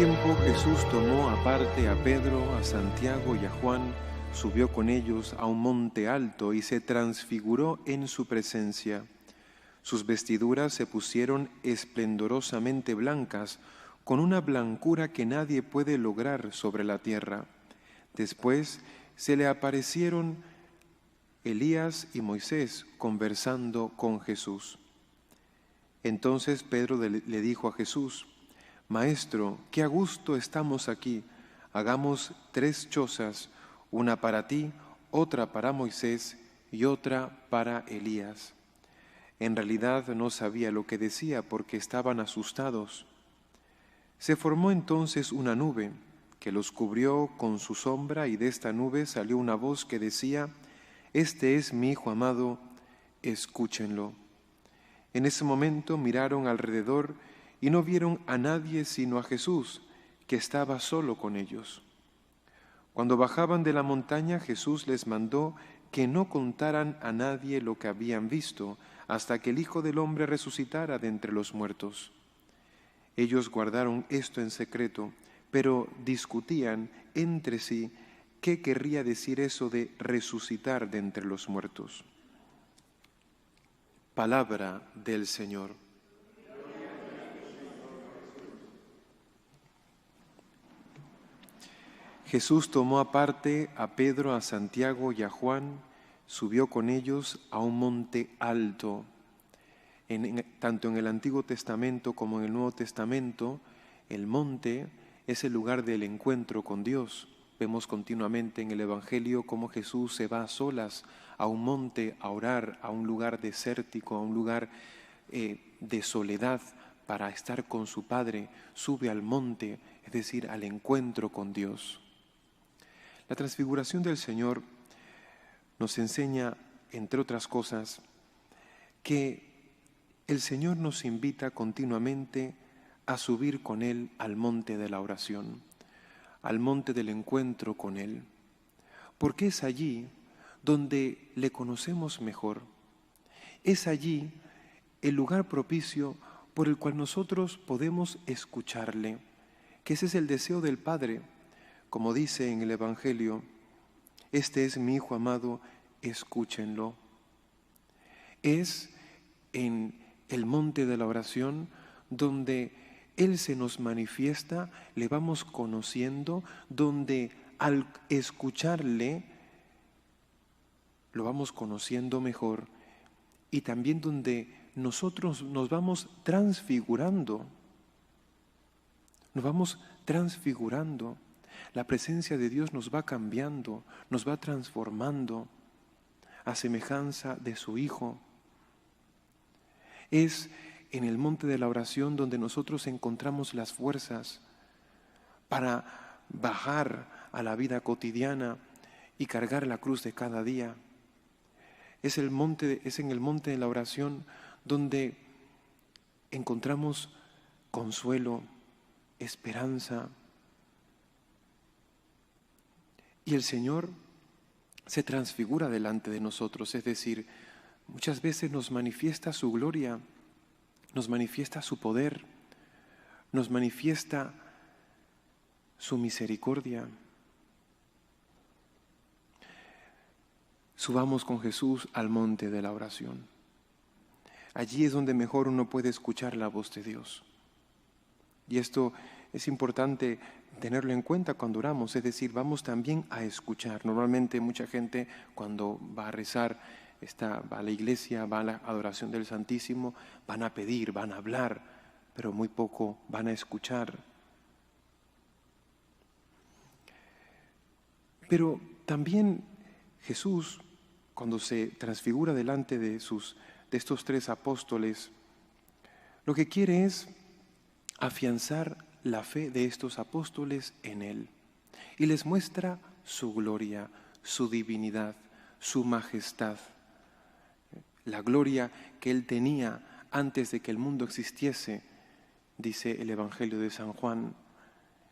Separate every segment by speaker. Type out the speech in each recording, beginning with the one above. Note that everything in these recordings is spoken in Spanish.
Speaker 1: tiempo Jesús tomó aparte a Pedro, a Santiago y a Juan, subió con ellos a un monte alto y se transfiguró en su presencia. Sus vestiduras se pusieron esplendorosamente blancas, con una blancura que nadie puede lograr sobre la tierra. Después se le aparecieron Elías y Moisés conversando con Jesús. Entonces Pedro le dijo a Jesús: Maestro, qué a gusto estamos aquí. Hagamos 3 chozas, una para ti, otra para Moisés y otra para Elías. En realidad no sabía lo que decía porque estaban asustados. Se formó entonces una nube que los cubrió con su sombra, y de esta nube salió una voz que decía: Este es mi Hijo amado, escúchenlo. En ese momento miraron alrededor y no vieron a nadie sino a Jesús, que estaba solo con ellos. Cuando bajaban de la montaña, Jesús les mandó que no contaran a nadie lo que habían visto, hasta que el Hijo del Hombre resucitara de entre los muertos. Ellos guardaron esto en secreto, pero discutían entre sí qué querría decir eso de resucitar de entre los muertos. Palabra del Señor. Jesús tomó aparte a Pedro, a Santiago y a Juan, subió con ellos a un monte alto. Tanto en el Antiguo Testamento como en el Nuevo Testamento, el monte es el lugar del encuentro con Dios. Vemos continuamente en el Evangelio cómo Jesús se va a solas a un monte a orar, a un lugar desértico, a un lugar de soledad para estar con su Padre. Sube al monte, es decir, al encuentro con Dios. La transfiguración del Señor nos enseña, entre otras cosas, que el Señor nos invita continuamente a subir con Él al monte de la oración, al monte del encuentro con Él, porque es allí donde le conocemos mejor. Es allí el lugar propicio por el cual nosotros podemos escucharle, que ese es el deseo del Padre. Como dice en el Evangelio: Este es mi Hijo amado, escúchenlo. Es en el monte de la oración donde Él se nos manifiesta, le vamos conociendo, donde al escucharle lo vamos conociendo mejor, y también donde nosotros nos vamos transfigurando. Nos vamos transfigurando. La presencia de Dios nos va cambiando, nos va transformando a semejanza de su Hijo. Es en el monte de la oración donde nosotros encontramos las fuerzas para bajar a la vida cotidiana y cargar la cruz de cada día. Es en el monte de la oración donde encontramos consuelo, esperanza. Y el Señor se transfigura delante de nosotros, es decir, muchas veces nos manifiesta su gloria, nos manifiesta su poder, nos manifiesta su misericordia. Subamos con Jesús al monte de la oración. Allí es donde mejor uno puede escuchar la voz de Dios. Y esto es importante tenerlo en cuenta cuando oramos, es decir, vamos también a escuchar. Normalmente mucha gente cuando va a rezar, va a la iglesia, va a la adoración del Santísimo, van a pedir, van a hablar, pero muy poco van a escuchar. Pero también Jesús, cuando se transfigura delante de estos 3 apóstoles, lo que quiere es afianzar la fe de estos apóstoles en Él, y les muestra su gloria, su divinidad, su majestad, la gloria que Él tenía antes de que el mundo existiese, dice el Evangelio de San Juan.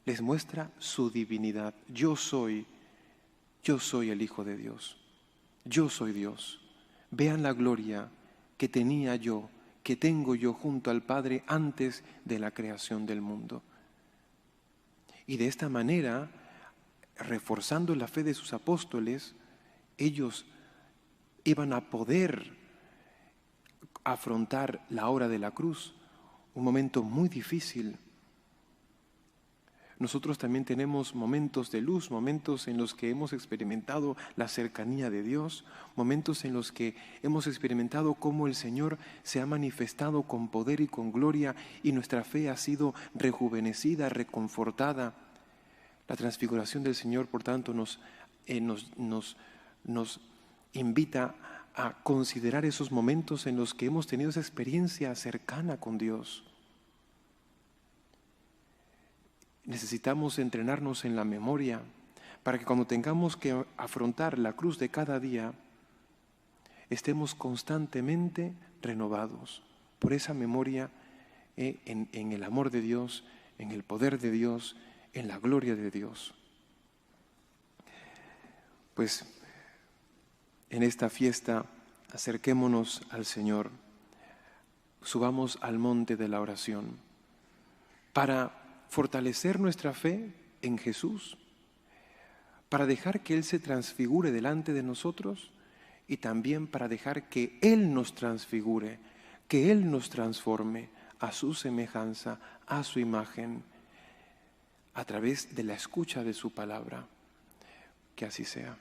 Speaker 1: Les muestra su divinidad. Yo soy el Hijo de Dios, yo soy Dios. Vean la gloria que tenía yo, que tengo yo junto al Padre antes de la creación del mundo. Y de esta manera, reforzando la fe de sus apóstoles, ellos iban a poder afrontar la hora de la cruz, un momento muy difícil. Nosotros también tenemos momentos de luz, momentos en los que hemos experimentado la cercanía de Dios, momentos en los que hemos experimentado cómo el Señor se ha manifestado con poder y con gloria y nuestra fe ha sido rejuvenecida, reconfortada. La transfiguración del Señor, por tanto, nos invita a considerar esos momentos en los que hemos tenido esa experiencia cercana con Dios. Necesitamos entrenarnos en la memoria para que cuando tengamos que afrontar la cruz de cada día, estemos constantemente renovados por esa memoria en el amor de Dios, en el poder de Dios, en la gloria de Dios. Pues en esta fiesta acerquémonos al Señor, subamos al monte de la oración para fortalecer nuestra fe en Jesús, para dejar que Él se transfigure delante de nosotros y también para dejar que Él nos transfigure, que Él nos transforme a su semejanza, a su imagen, a través de la escucha de su palabra. Que así sea.